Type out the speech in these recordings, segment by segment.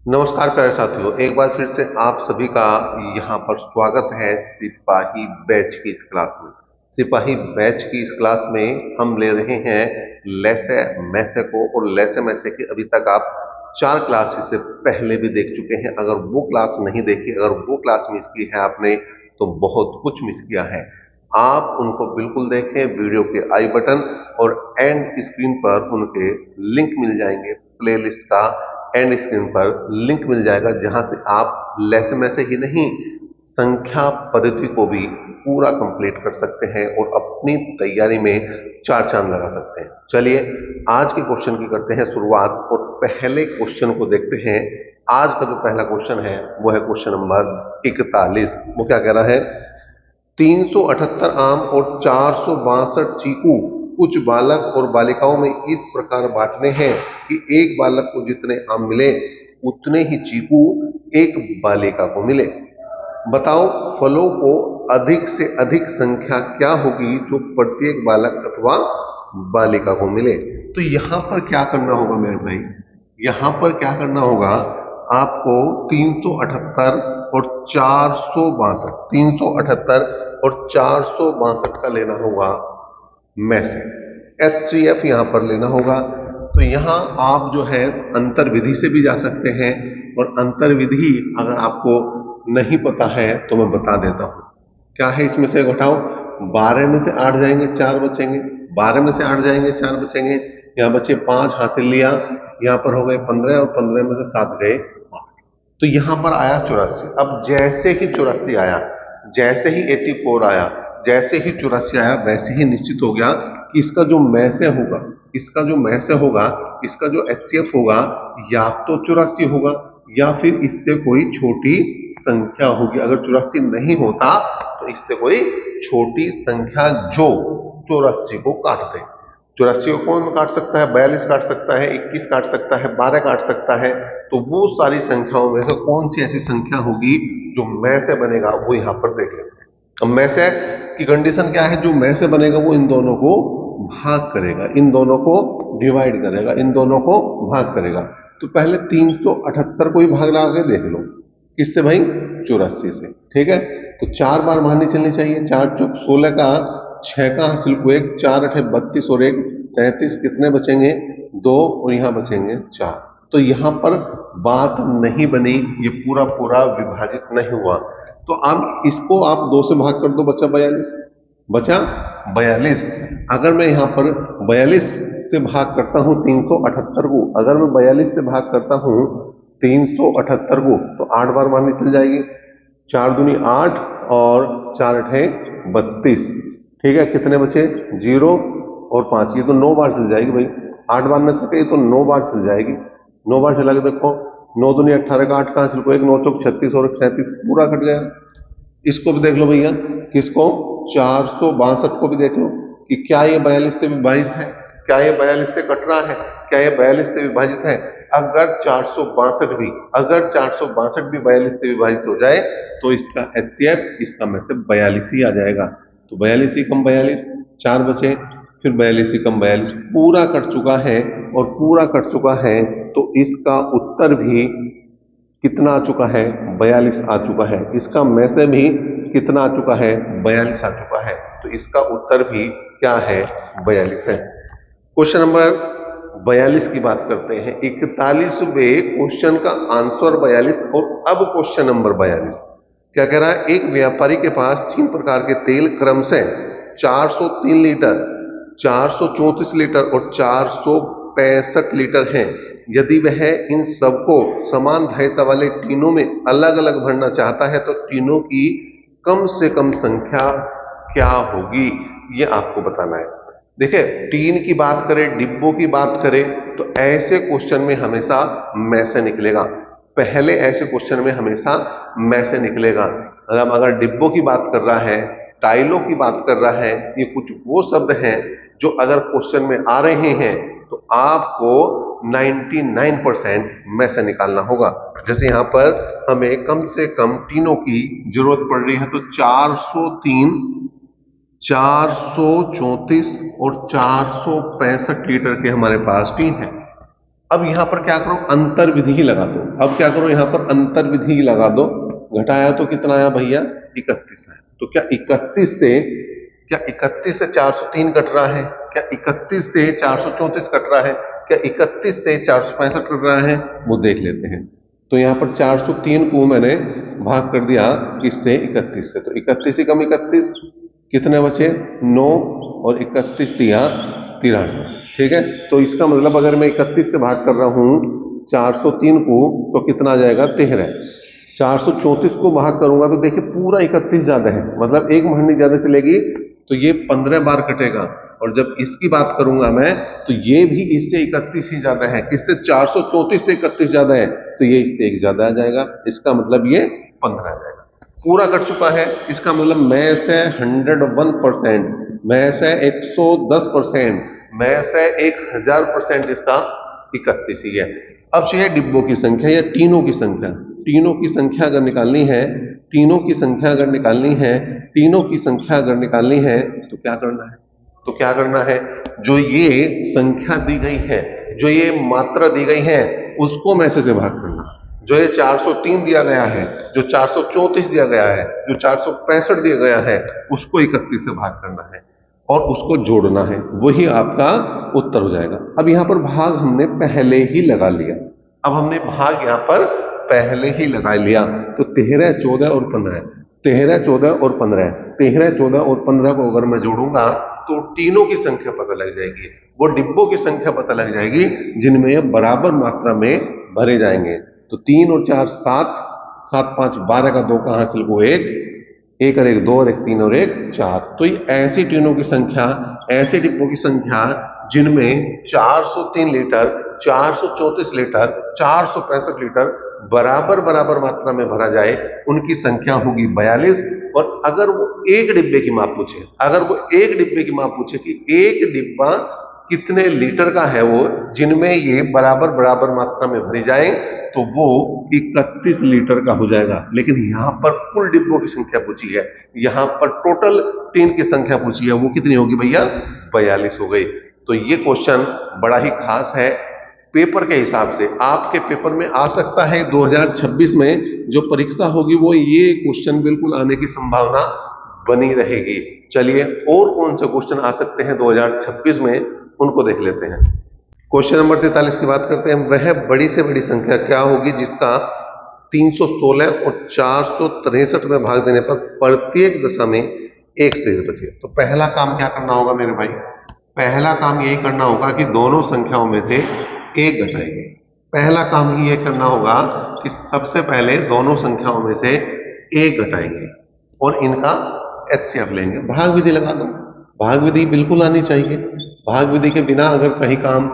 नमस्कार प्यारे साथियों, एक बार फिर से आप सभी का यहाँ पर स्वागत है सिपाही बैच की इस क्लास में। सिपाही बैच की इस क्लास में हम ले रहे हैं लेसे मैसे को, और लेसे मैसे की अभी तक आप 4 क्लासेस से पहले भी देख चुके हैं। अगर वो क्लास नहीं देखी, अगर वो क्लास मिस की है आपने, तो बहुत कुछ मिस किया है। आप उनको बिल्कुल देखें, वीडियो के आई बटन और एंड स्क्रीन पर उनके लिंक मिल जाएंगे। प्लेलिस्ट का एंड स्क्रीन पर लिंक मिल जाएगा, जहां से आप लेसन में से ही नहीं, संख्या पद्धति को भी पूरा कंप्लीट कर सकते हैं और अपनी तैयारी में 4 चांद लगा सकते हैं। चलिए आज के क्वेश्चन की करते हैं शुरुआत, और पहले क्वेश्चन को देखते हैं। आज का जो पहला क्वेश्चन है वो है क्वेश्चन नंबर 41। वो क्या कह रहा है? 378 आम और 462 चीकू कुछ बालक और बालिकाओं में इस प्रकार बांटने हैं कि एक बालक को जितने आम मिले उतने ही चीकू एक बालिका को मिले। बताओ फलों को अधिक से अधिक संख्या क्या होगी जो प्रत्येक बालक अथवा बालिका को मिले। तो यहां पर क्या करना होगा मेरे भाई? यहां पर क्या करना होगा आपको? 378 और 462, 378 और 462 का लेना होगा में से, HCF यहां पर लेना होगा। तो यहां आप जो है अंतर विधि से भी जा सकते हैं, और अंतर विधि अगर आपको नहीं पता है तो मैं बता देता हूं। क्या है इसमें से? घटाओ, 12 में से 8 जाएंगे 4 बचेंगे, 12 में से 8 जाएंगे 4 बचेंगे, यहाँ बचे 5 हासिल लिया, यहाँ पर हो गए 15 और 15 में से 7 गए 8। तो यहां पर आया 84। अब जैसे ही 84 आया, जैसे ही 84 आया, जैसे ही 84 आया, वैसे ही निश्चित हो गया कि इसका जो में से होगा, इसका जो में से होगा, इसका जो HCF होगा, या तो 84 होगा या फिर इससे कोई छोटी संख्या होगी। अगर 84 नहीं होता तो इससे कोई छोटी संख्या जो 84 को काट दे। 84 को कौन काट सकता है? 42 काट सकता है, 21 काट सकता है, 12 काट सकता है। तो वो सारी संख्याओं में से कौन सी ऐसी संख्या होगी जो में से बनेगा, वो यहां पर देख लेते हैं। अब में से की कंडीशन क्या है? जो में से बनेगा वो इन दोनों को भाग करेगा, इन दोनों को डिवाइड करेगा, इन दोनों को भाग करेगा। तो पहले 378 को ही भाग लगा के देख लो। किससे भाई? 84 से। ठीक है, तो 4 बार माननी चलनी चाहिए। 4 चौक 16 का, 6 का हासिल को 1, 4 8 32 और 1 33, कितने बचेंगे? 2, और यहाँ बचेंगे 4। तो यहाँ पर बात नहीं बनी, ये पूरा पूरा विभाजित नहीं हुआ। तो अब इसको आप 2 से भाग कर दो, बचा 42, बचा 42। अगर मैं यहाँ पर 42 से भाग करता हूँ 378 को, अगर मैं 42 से भाग करता हूँ 378 को, तो 8 बार मारनी चल जाएगी। 4 दूनी 8 और 4 अठे 32। ठीक है, कितने बचे? 0 और 5, ये तो 9 बार चल जाएगी भाई। 8 बार न सके तो 9 बार चल जाएगी। 9 बार चला के देखो, 9 दूनी 18 का, 8 का हासिल को 1, 9 चौक 36 और 37, पूरा कट गया। इसको भी देख लो भैया, किसको? 462 को भी देख लो कि क्या ये 42 से विभाजित है, क्या ये 42 से कट रहा है, क्या ये 42 से विभाजित है। अगर 462 भी, अगर 462 भी 42 से विभाजित हो जाए तो इसका HCF इसका में से 42 ही आ जाएगा। तो 42 ही कम 42, 4 बचे, फिर 42 ही कम 42, पूरा कट चुका है। और पूरा कट चुका है तो इसका उत्तर भी कितना आ चुका है? 42 आ चुका है। इसका में से भी कितना आ चुका है? 42 आ चुका है। तो इसका उत्तर भी क्या है? 42 है। क्वेश्चन नंबर 42 की बात करते हैं। 41वें क्वेश्चन का आंसर 42। और अब क्वेश्चन नंबर 42 क्या कह रहा है? एक व्यापारी के पास 3 प्रकार के तेल क्रमशः 403 लीटर, 434 लीटर और 465 लीटर हैं। यदि वह इन सबको समान धारिता वाले टीनों में अलग अलग भरना चाहता है तो टीनों की कम से कम संख्या क्या होगी, ये आपको बताना है। देखिए, टीन की बात करें, डिब्बों की बात करें, तो ऐसे क्वेश्चन में हमेशा में से निकलेगा। पहले ऐसे क्वेश्चन में हमेशा में से निकलेगा। अगर डिब्बों की बात कर रहा है, टाइलों की बात कर रहा है, ये कुछ वो शब्द हैं जो अगर क्वेश्चन में आ रहे हैं तो आपको 99% में से निकालना होगा। जैसे यहां पर हमें कम से कम टीनों की जरूरत पड़ रही है, तो 403, 434 और 465 लीटर के हमारे पास टीन है। अब यहां पर क्या करो, अंतर विधि ही लगा दो। अब क्या करो, यहां पर अंतर विधि ही लगा दो। घटाया तो कितना आया भैया, 31 आया। तो क्या 31 से 403 कट रहा है? क्या 31 से 434 कट रहा है? क्या 31 से 465 कट रहा है? वो देख लेते हैं। तो यहाँ पर 403 को मैंने भाग कर दिया किससे, 31 से। तो 31 से कम 31 कितने बचे, 9, और 31 दिया 93। ठीक है, तो इसका मतलब अगर मैं 31 से भाग कर रहा हूं 403 को तो कितना आ जाएगा, 13। 434 को भाग करूंगा तो देखिए पूरा 31 ज्यादा है, मतलब एक महीने ज्यादा चलेगी, तो ये 15 बार कटेगा। और जब इसकी बात करूंगा मैं तो ये भी इससे 31 ही ज्यादा है। किससे, 434 से 31 ज्यादा है, तो ये इससे एक ज्यादा आ जाएगा। इसका मतलब ये 15 आ जाएगा। पूरा कट चुका है, इसका मतलब मैथ है 101%, मैथ है 110%, मैथ है 1000%, इसका 31 ही है। अब चाहिए डिब्बों की संख्या या टीनों की संख्या। टीनों की संख्या अगर निकालनी है, तीनों की संख्या अगर निकालनी है, तीनों की संख्या अगर निकालनी है तो क्या करना है, तो क्या करना है, जो ये संख्या दी गई है, जो ये मात्रा दी गई है, उसको में से भाग करना। जो ये 403 दिया गया है, जो 434 दिया गया है, जो 465 दिया गया है, उसको 31 से भाग करना है और उसको जोड़ना है, वही आपका उत्तर हो जाएगा। अब यहां पर भाग हमने पहले ही लगा लिया। अब हमने भाग यहां पर पहले ही लगा लिया, तो 13, 14 और 15, 13, 14 और 15, 13, 14 और 15 को अगर मैं जोड़ूंगा तो टीनों की संख्या पता लग जाएगी, वो डिब्बों की संख्या पता लग जाएगी जिनमें ये बराबर मात्रा में भरे जाएंगे। तो 3 और 4 7, 7 5 12 का 2 का हासिल को 1, 1 और 1 2 और 1 3 और 1 4। तो ये ऐसी टीनों की संख्या, ऐसे डिब्बों की संख्या जिनमें 403 लीटर, 434 लीटर, 465 लीटर बराबर बराबर मात्रा में भरा जाए, उनकी संख्या होगी 42। और अगर वो एक डिब्बे की माप पूछे, अगर वो एक डिब्बे की माप पूछे कि एक डिब्बा कितने लीटर का है, वो जिनमें ये बराबर बराबर मात्रा में भरी जाए, तो वो 31 लीटर का हो जाएगा। लेकिन यहां पर कुल डिब्बों की संख्या पूछी है, यहां पर टोटल टीन की संख्या पूछी है, वो कितनी होगी भैया, 42 हो गई। तो ये क्वेश्चन बड़ा ही खास है। पेपर के हिसाब से आपके पेपर में आ सकता है 2026 में जो परीक्षा होगी वो ये क्वेश्चन बिल्कुल आने की संभावना बनी रहेगी। चलिए और कौन से क्वेश्चन आ सकते हैं 2026 में, उनको देख लेते हैं। क्वेश्चन नंबर 43 की बात करते हैं। वह बड़ी से बड़ी संख्या क्या होगी जिसका 316 और 463 में भाग देने पर प्रत्येक दशा में एक शेष बचे? तो पहला काम क्या करना होगा मेरे भाई, पहला काम यही करना होगा कि दोनों संख्याओं में से एक घटाएंगे। पहला काम ही यह करना होगा कि सबसे पहले दोनों संख्याओं में से एक घटाएंगे और इनका एचसीएफ लेंगे। भाग विधि लगा दो, भाग विधि बिल्कुल आनी चाहिए। भाग विधि के बिना अगर कहीं काम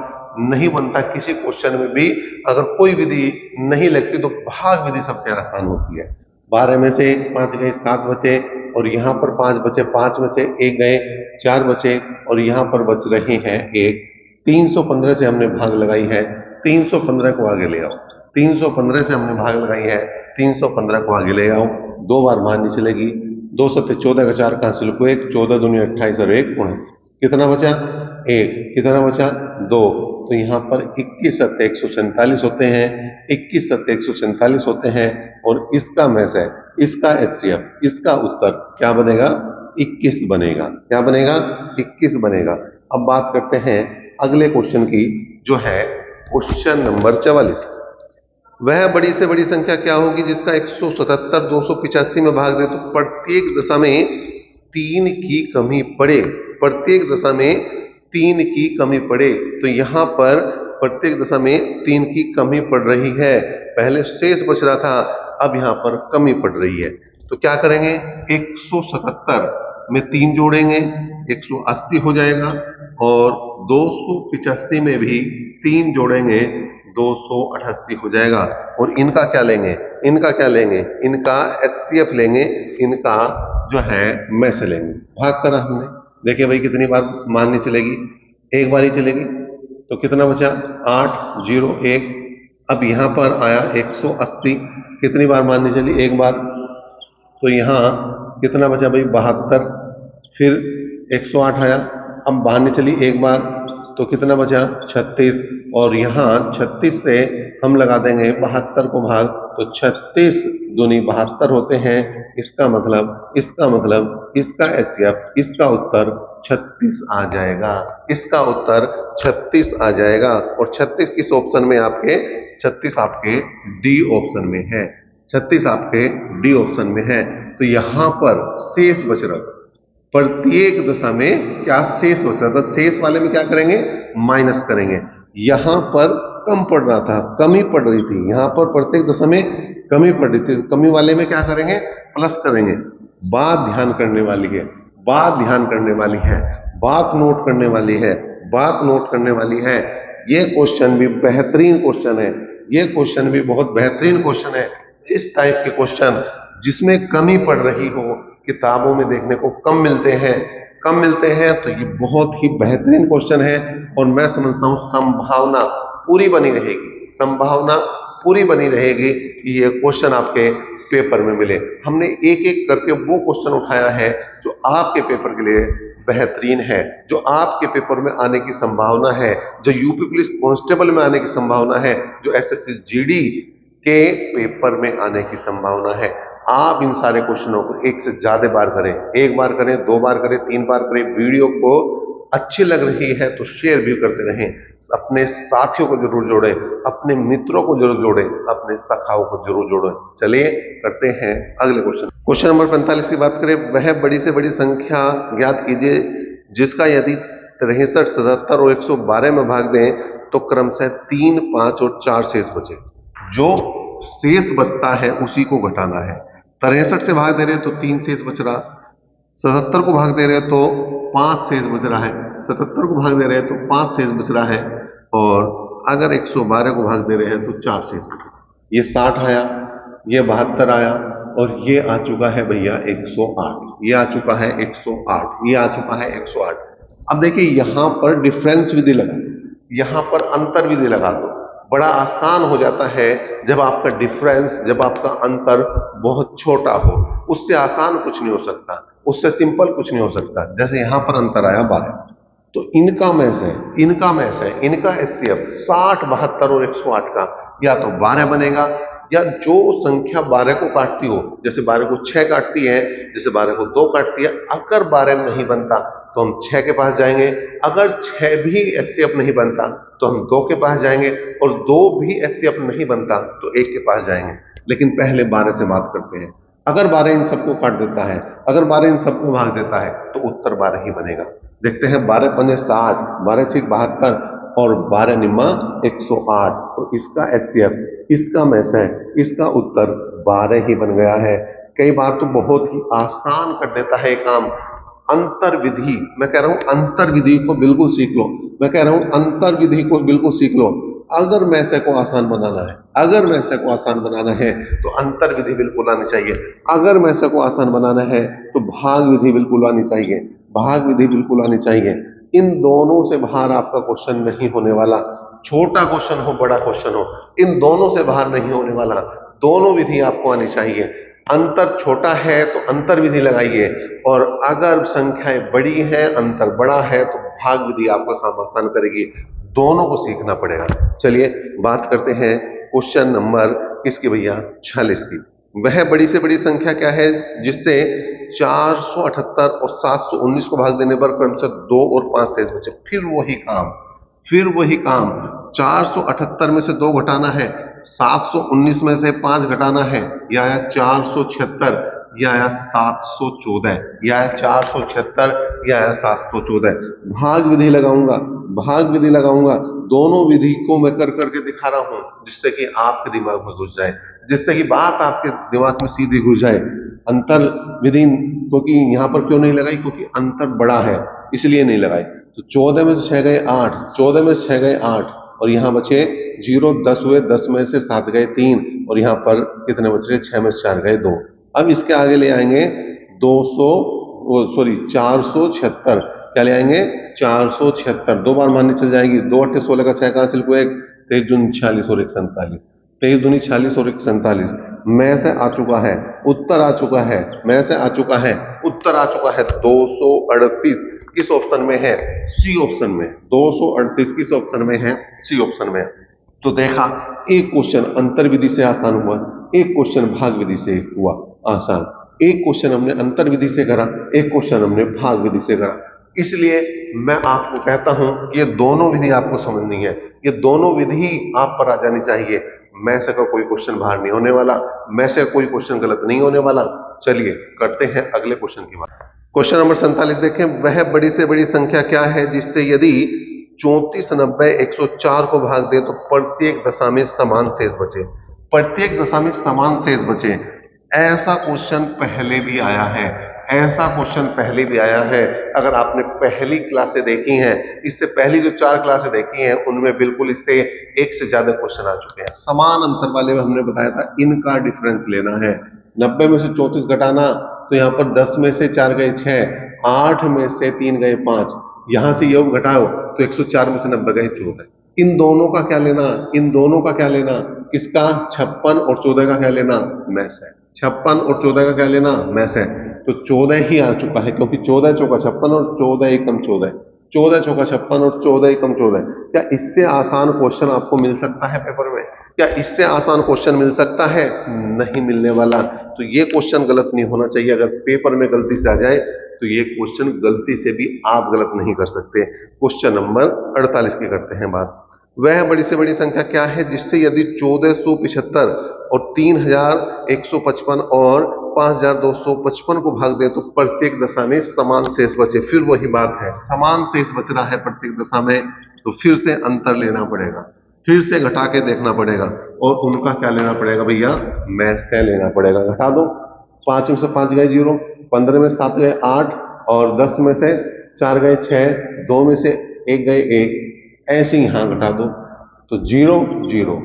नहीं बनता, किसी क्वेश्चन में भी अगर कोई विधि नहीं लगती तो भाग विधि सबसे आसान होती है। 12 में से 5 गए, 7 बचे, और यहाँ पर 5 बचे, 5 में से 1 गए, 4 बचे, और यहाँ पर बच रहे हैं 1। 315 से हमने भाग लगाई है, 315 को आगे ले आओ। 315 से हमने भाग लगाई है, 315 को आगे ले आओ। 2 बार माननी चलेगी। 2 सत्ते 14 का 4 का हासिल को 1, 14 दूनी 28 और 1 29, कितना बचा 1, कितना बचा 2। तो यहाँ पर 21 सत्ते 147 होते हैं, 21 सत्ते 147 होते हैं, और इसका मैस है, इसका एचसीएफ, इसका उत्तर क्या बनेगा, 21 बनेगा। क्या बनेगा, 21 बनेगा। अब बात करते हैं अगले क्वेश्चन की, जो है क्वेश्चन नंबर 44। वह बड़ी से बड़ी संख्या क्या होगी जिसका 177 285 में भाग दे तो प्रत्येक दशा में 3 की कमी पड़े? प्रत्येक दशा में 3 की कमी पड़े। तो यहां पर प्रत्येक दशा में 3 की कमी पड़ रही है। पहले शेष बच रहा था, अब यहां पर कमी पड़ रही है। तो क्या करेंगे, 177 में 3 जोड़ेंगे, 180 हो जाएगा, और 285 में भी 3 जोड़ेंगे, 288 हो जाएगा। और इनका क्या लेंगे, इनका क्या लेंगे, इनका एचसीएफ लेंगे, इनका जो है मैस लेंगे। भाग करा हमने, देखिए भाई कितनी बार माननी चलेगी, एक बार ही चलेगी। तो कितना बचा 8 0 1। अब यहां पर आया 180, कितनी बार माननी चली, एक बार। तो यहां कितना बचा भाई 72, फिर 108 आया, अब माननी चली एक बार, तो कितना बचा 36, और यहाँ 36 से हम लगा देंगे 72 को भाग, तो 36 दूनी 72 होते हैं। इसका मतलब इसका HCF, इसका उत्तर 36 आ जाएगा। इसका उत्तर 36 आ जाएगा। और 36 किस ऑप्शन में आपके? 36 आपके डी ऑप्शन में है। 36 आपके डी ऑप्शन में है। तो यहां पर शेष बच रहा, प्रत्येक दशा में क्या शेष बच रहा था, शेष वाले में क्या करेंगे? माइनस करेंगे। यहां पर कम पड़ रहा था, कमी पड़ रही थी, यहां पर प्रत्येक दशा में कमी पड़ रही थी, कमी वाले में क्या करेंगे? प्लस करेंगे। बात ध्यान करने वाली है, बात ध्यान करने वाली है, बात नोट करने वाली है, बात नोट करने वाली है। ये क्वेश्चन भी बेहतरीन क्वेश्चन है, ये क्वेश्चन भी बहुत बेहतरीन क्वेश्चन है। इस टाइप के क्वेश्चन जिसमें कमी पड़ रही हो, किताबों में देखने को कम मिलते हैं, तो ये बहुत ही बेहतरीन क्वेश्चन है। और मैं समझता हूं संभावना पूरी बनी रहेगी, संभावना पूरी बनी रहेगी कि ये क्वेश्चन आपके पेपर में मिले। हमने एक एक करके वो क्वेश्चन उठाया है जो आपके पेपर के लिए बेहतरीन है, जो आपके पेपर में आने की संभावना है, जो यूपी पुलिस कांस्टेबल में आने की संभावना है, जो एसएससी जीडी के पेपर में आने की संभावना है। आप इन सारे क्वेश्चनों को एक से ज्यादा बार करें, एक बार करें, 2 बार करें, 3 बार करें। वीडियो को अच्छी लग रही है तो शेयर भी करते रहें, अपने साथियों को जरूर जोड़ें, अपने मित्रों को जरूर जोड़ें, अपने सखाओं को जरूर जोड़ें। चलिए करते हैं अगले क्वेश्चन नंबर 45 की बात करें। वह बड़ी से बड़ी संख्या ज्ञात कीजिए जिसका यदि 63, 77 और 112 में भाग दें तो क्रमशः 3, 5 और 4 शेष बचे। जो शेष बचता है उसी को घटाना है। 63 से भाग दे रहे हैं तो 3 शेष बच रहा, 77 को भाग दे रहे हैं तो 5 शेष बच रहा है, 77 को भाग दे रहे हैं तो 5 शेष बच रहा है, और अगर 112 को भाग दे रहे हैं तो 4 शेष बच रहा है। ये 60 आया, ये 72 आया, और ये आ चुका है भैया 108, ये आ चुका है 108, ये आ चुका है 108। अब देखिए यहां पर डिफरेंस विधि लगा दो, यहां पर अंतर विधि लगा दो। बड़ा आसान हो जाता है जब आपका डिफरेंस, जब आपका अंतर बहुत छोटा हो। उससे आसान कुछ नहीं हो सकता, उससे सिंपल कुछ नहीं हो सकता। जैसे यहां पर अंतर आया 12, तो इनका मैच है, इनका HCF 60, 72 और 108 का या तो 12 बनेगा, या जो संख्या 12 को काटती हो, जैसे 12 को 6 काटती है, जैसे 12 को 2 काटती है। अगर 12 नहीं बनता तो हम 6 के पास जाएंगे, अगर 6 भी HCF नहीं बनता तो हम 2 के पास जाएंगे, और 2 भी HCF नहीं बनता तो 1 के पास जाएंगे। लेकिन पहले 12 से बात करते हैं। अगर 12 इन सबको काट देता है, अगर 12 इन सबको भाग देता है तो उत्तर 12 ही बनेगा। देखते हैं, 12 पन्ने 60, 12 छिक 72 और 12 निम्मा 108, तो इसका HCF, इसका मैसे, इसका उत्तर 12 ही बन गया है। कई बार तो बहुत ही आसान कर देता है काम। अंतर विधि, मैं कह रहा हूं अंतर विधि को बिल्कुल सीख लो, मैं कह रहा हूं अंतर विधि को बिल्कुल सीख लो। अगर मैसे को आसान बनाना है, अगर मैसे को आसान बनाना है तो अंतर विधि बिल्कुल आनी चाहिए। अगर मैसे को आसान बनाना है तो भाग विधि बिल्कुल आनी चाहिए, भाग विधि बिल्कुल आनी चाहिए। इन दोनों से बाहर आपका क्वेश्चन नहीं होने वाला। छोटा क्वेश्चन हो, बड़ा क्वेश्चन हो, इन दोनों से बाहर नहीं होने वाला। दोनों विधि आपको आनी चाहिए। अंतर छोटा है तो अंतर विधि लगाइए, और अगर संख्याएं बड़ी हैं, अंतर बड़ा है, तो भाग विधि आपका काम आसान करेगी। दोनों को सीखना पड़ेगा। चलिए बात करते हैं क्वेश्चन नंबर किसकी भैया, 46 की। वह बड़ी से बड़ी संख्या क्या है जिससे 478 और 719 को भाग देने पर क्रमशः 2 और 5 शेष बचे। फिर वही काम 478 में से 2 घटाना है, 719 में से 5 घटाना है, या 476, या 714, या 476, या 714। भाग विधि लगाऊंगा, भाग विधि लगाऊंगा। दोनों विधि को मैं कर करके दिखा रहा हूं जिससे कि आपके दिमाग में घुस जाए, जिससे कि बात आपके दिमाग में सीधी घुस जाए। अंतर विधि क्योंकि यहां पर क्यों नहीं लगाई, क्योंकि अंतर बड़ा है इसलिए नहीं लगाई। तो 14 में से 6 गए 8, 14 में से 6 गए 8, और यहां बचे 0, 10 हुए, 10 में से 7 गए 3, और यहां पर कितने बच रहे, 6 में से 4 गए 2। अब इसके आगे ले आएंगे 476, क्या ले आएंगे 476, 2 बार माननी चल जाएगी। 2 8 16 का 6 का हासिल को 1, 23 दूनी 46 और 1 47, 23 दूनी 46 और 1 47। में से आ चुका है उत्तर, आ चुका है, में से आ चुका है उत्तर, आ चुका है 238। किस ऑप्शन में है? सी ऑप्शन में। 238 किस ऑप्शन में है? सी ऑप्शन में। तो देखा, एक क्वेश्चन अंतर विधि से आसान हुआ, एक क्वेश्चन भाग विधि से हुआ आसान। एक क्वेश्चन हमने अंतर विधि से करा, एक क्वेश्चन हमने भाग विधि से करा। इसलिए मैं आपको कहता हूं कि ये दोनों विधि आपको समझनी है, ये दोनों विधि आप पर आ जानी चाहिए। मैं से का कोई क्वेश्चन बाहर नहीं होने वाला, मैं से कोई क्वेश्चन गलत नहीं होने वाला। चलिए करते हैं अगले क्वेश्चन की बात। क्वेश्चन नंबर 47 देखें, वह बड़ी से बड़ी संख्या क्या है जिससे यदि 34, 90, 104 को भाग दे तो प्रत्येक दशा में समान शेष बचे? प्रत्येक दशा में समान शेष बचे, ऐसा क्वेश्चन पहले भी आया है, ऐसा क्वेश्चन पहले भी आया है। अगर आपने पहली क्लासें देखी हैं, इससे पहली जो 4 क्लासें देखी हैं, उनमें बिल्कुल इससे एक से ज्यादा क्वेश्चन आ चुके हैं। समान अंतर वाले में हमने बताया था इनका डिफरेंस लेना है। 90 में से 34 घटाना, तो यहाँ पर 10 में से 4 गए 6, 8 में से 3 गए 5, यहां से योग घटाओ तो 104 में से 90 गए 14। इन दोनों का क्या लेना? इन दोनों का क्या लेना? किसका? 56 और 14 का क्या लेना? मैस है। 56 और 14 का क्या लेना? मैस है। तो 14 ही आ चुका है, क्योंकि 14 चौका 56 और 14 एकम 14, 14 चौका 56 और 14 एकम 14। क्या इससे आसान क्वेश्चन आपको मिल सकता है पेपर में? क्या इससे आसान क्वेश्चन मिल सकता है? नहीं मिलने वाला। तो ये क्वेश्चन गलत नहीं होना चाहिए। अगर पेपर में गलती से आ जाए तो ये क्वेश्चन गलती से भी आप गलत नहीं कर सकते। क्वेश्चन नंबर 48 की करते हैं बात। वह बड़ी से बड़ी संख्या क्या है जिससे यदि 1475 और 3155 और 5255 को भाग दे तो प्रत्येक दशा में समान शेष बचे? फिर वही बात है, समान शेष बच रहा है प्रत्येक दशा में, तो फिर से अंतर लेना पड़ेगा, फिर से घटा के देखना पड़ेगा, और उनका क्या लेना पड़ेगा भैया? मैथ से लेना पड़ेगा। घटा दो, 5 में से 5 गए 0, 15 में 7 गए 8, और 10 में से 4 गए 6, 2 में से 1 गए 1, ऐसे ही यहां घटा दो तो 0 0,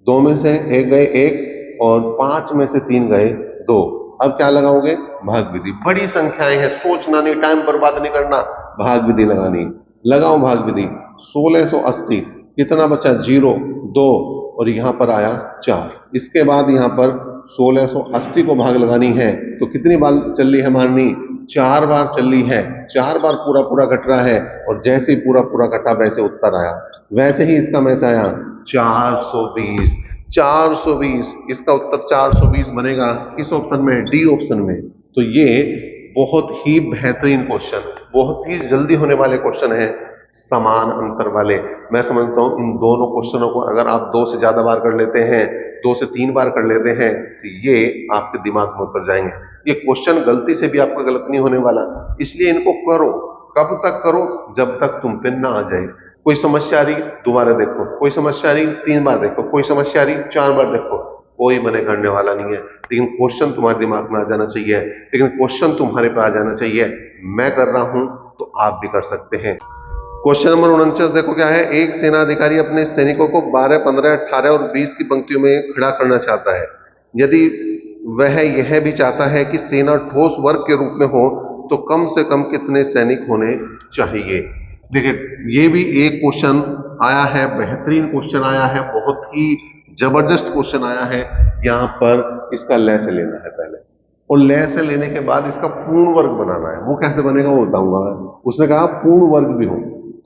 2 में से 1 गए 1, और 5 में से 3 गए 2। अब क्या लगाओगे? भाग विधि। बड़ी संख्याएं हैं, सोचना नहीं, टाइम बर्बाद नहीं करना, भाग विधि लगानी। लगाओ भाग विधि। 1680 कितना बचा? 0 2, और यहां पर आया 4। इसके बाद यहां पर 1680 को भाग लगानी है, तो कितनी बार चल रही है मारनी? 4 बार चल रही है। 4 बार पूरा पूरा कट रहा है, और जैसे ही पूरा पूरा कटा वैसे उत्तर आया, वैसे ही इसका मैच आया 420। 420, इसका उत्तर 420 बनेगा किस ऑप्शन में? डी ऑप्शन में। तो ये बहुत ही बेहतरीन क्वेश्चन, बहुत ही जल्दी होने वाले क्वेश्चन है, समान अंतर वाले। मैं समझता हूं इन दोनों क्वेश्चनों को अगर आप 2 से ज्यादा बार कर लेते हैं, 2 से 3 बार कर लेते हैं, तो ये आपके दिमाग में उतर जाएंगे। ये क्वेश्चन गलती से भी आपका गलत नहीं होने वाला, इसलिए इनको करो। कब तक करो? जब तक तुम पे ना आ जाए। कोई समस्या आ रही, दोबारा देखो, कोई समस्या आ रही 3 बार देखो, कोई समस्या आ रही 4 बार देखो, कोई मने करने वाला नहीं है। लेकिन क्वेश्चन तुम्हारे दिमाग में आ जाना चाहिए, लेकिन क्वेश्चन तुम्हारे पे आ जाना चाहिए। मैं कर रहा हूं तो आप भी कर सकते हैं। क्वेश्चन नंबर 49 देखो क्या है। एक सेना अधिकारी अपने सैनिकों को 12, 15, 18 और 20 की पंक्तियों में खड़ा करना चाहता है। यदि वह यह भी चाहता है कि सेना ठोस वर्ग के रूप में हो तो कम से कम कितने सैनिक होने चाहिए? देखिए, ये भी एक क्वेश्चन आया है, बेहतरीन क्वेश्चन आया है, बहुत ही जबरदस्त क्वेश्चन आया है। यहाँ पर इसका लय से लेना है पहले, और लय से लेने के बाद इसका पूर्ण वर्ग बनाना है। वो कैसे बनेगा वो बताऊंगा। उसने कहा पूर्ण वर्ग भी हो,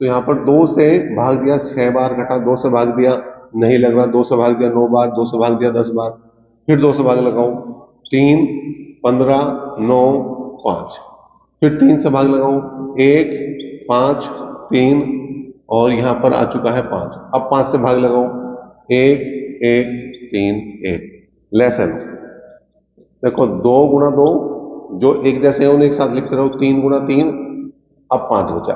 तो यहाँ पर 2 से भाग दिया 6 बार, घटा 2 से भाग दिया, नहीं लग रहा, 2 से भाग दिया 9 बार, 2 से भाग दिया 10 बार, फिर 2 से भाग लगाओ 3, 15, 9, 5, फिर 3 से भाग लगाओ 1, 5, 3, और यहां पर आ चुका है 5। अब 5 से भाग लगाओ 1, 1, 3, 1। लेसन देखो, 2 गुणा 2 जो एक जैसे हैं उन्हें एक साथ लिखते रहो, 3 गुणा 3, अब 5 बचा।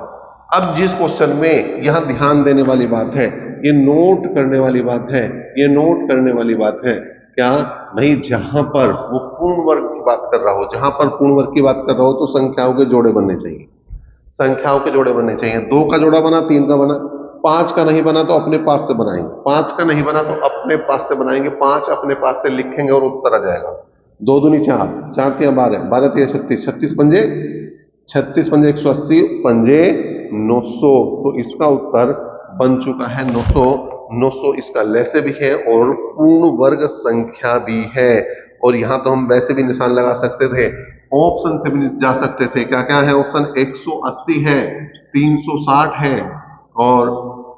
अब जिस क्वेश्चन में यहां ध्यान देने वाली बात है, ये नोट करने वाली बात है, ये नोट करने वाली बात है, क्या भाई? जहां पर वो पूर्ण वर्ग की बात कर रहा हो, जहां पर पूर्ण वर्ग की बात कर रहा हो, तो संख्याओं के जोड़े बनने चाहिए, संख्याओं के जोड़े बनने चाहिए। 2 का जोड़ा बना, 3 का बना, 5 का नहीं बना तो अपने पास से बनाएंगे, 5 का नहीं बना तो अपने पास से बनाएंगे, 5 अपने पास से लिखेंगे और उत्तर आ जाएगा। 2 दूनी 4, 4 तिया 12, 12 तिया 36, 36 पंजे 180, पंजे 900। तो इसका उत्तर बन चुका है 900। 900 इसका लैसे भी है और पूर्ण वर्ग संख्या भी है। और यहां तो हम वैसे भी निशान लगा सकते थे, ऑप्शन से भी जा सकते थे। क्या क्या है ऑप्शन? 180 है, 360 है और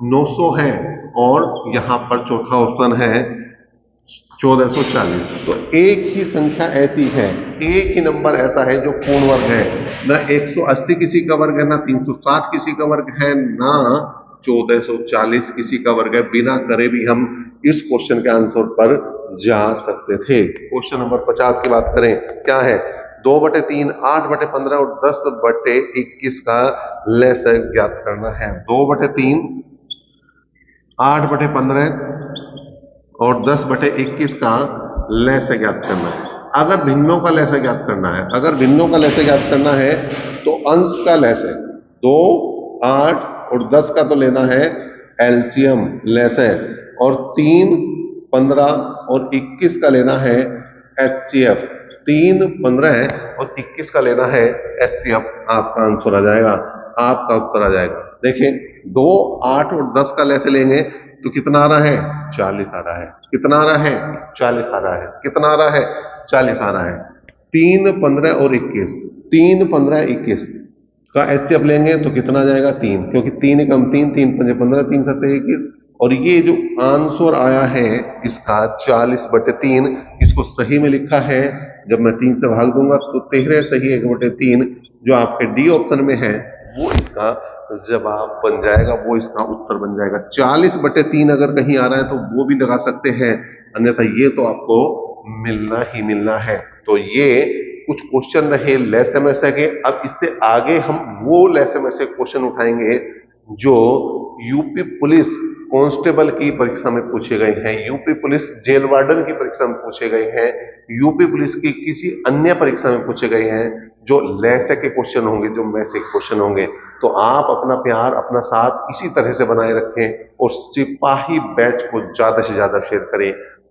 900 है और यहाँ पर चौथा ऑप्शन है 1440। तो एक ही संख्या ऐसी है, एक ही नंबर ऐसा है जो पूर्ण वर्ग है। ना 180 किसी का वर्ग है, ना 360 किसी का वर्ग है, ना 1440 किसी का वर्ग है। बिना करे भी हम इस क्वेश्चन के आंसर पर जा सकते थे। क्वेश्चन नंबर 50 की बात करें, क्या है? 2/3, 8/15 और 10/21 का लसागु ज्ञात करना है। 2/3, 8/15 और 10/21 का लसागु ज्ञात करना है। अगर भिन्नों का लसागु ज्ञात करना है, अगर भिन्नों का लसागु ज्ञात करना है तो अंश का लसागु 2, 8 और 10 का तो लेना है एलसीएम लसागु और 3, 15 और 21 का लेना है एचसीएफ। 3, 15 और 21 का लेना है एचसीएफ। आपका आंसर आ जाएगा, आपका उत्तर आ जाएगा। देखिए 2, 8 और 10 का लसागु लेंगे तो कितना आ रहा है? 40 आ रहा है। कितना आ रहा है? 40 आ रहा है। कितना आ रहा है? 40 आ रहा है। 3, 15 और 21, 3, 15, 21 का एचसीएफ लेंगे तो कितना आ जाएगा? 3, क्योंकि 3 कम 3, 3 5 15, 3 7 21। और ये जो आंसर आया है इसका 40/3, इसको सही में लिखा है। जब मैं 3 से भाग दूंगा तो 13 सही 1/3 जो आपके डी ऑप्शन में है वो इसका जवाब बन जाएगा, वो इसका उत्तर बन जाएगा। 40/3 अगर कहीं आ रहा है तो वो भी लगा सकते हैं, अन्यथा ये तो आपको मिलना ही मिलना है। तो ये कुछ क्वेश्चन रहे लैसेमैसे के। अब इससे आगे हम वो लैसेमैसे क्वेश्चन उठाएंगे जो यूपी पुलिस कांस्टेबल की परीक्षा में पूछे गए हैं, यूपी पुलिस जेल वार्डन की परीक्षा में पूछे गए हैं, यूपी पुलिस की किसी अन्य परीक्षा में पूछे गए हैं, जो लैसे के क्वेश्चन होंगे, जो मैसे के क्वेश्चन होंगे। तो आप अपना प्यार, अपना साथ इसी तरह से बनाए रखें और सिपाही बैच को ज्यादा से ज्यादा शेयर करें।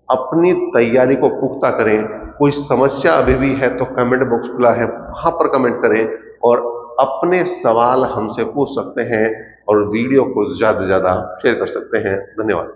अपनी तैयारी को पुख्ता करें। कोई समस्या अभी भी है तो कमेंट बॉक्स खुला है, वहां पर कमेंट करें और अपने सवाल हमसे पूछ सकते हैं और वीडियो को ज्यादा से ज्यादा शेयर कर सकते हैं। धन्यवाद।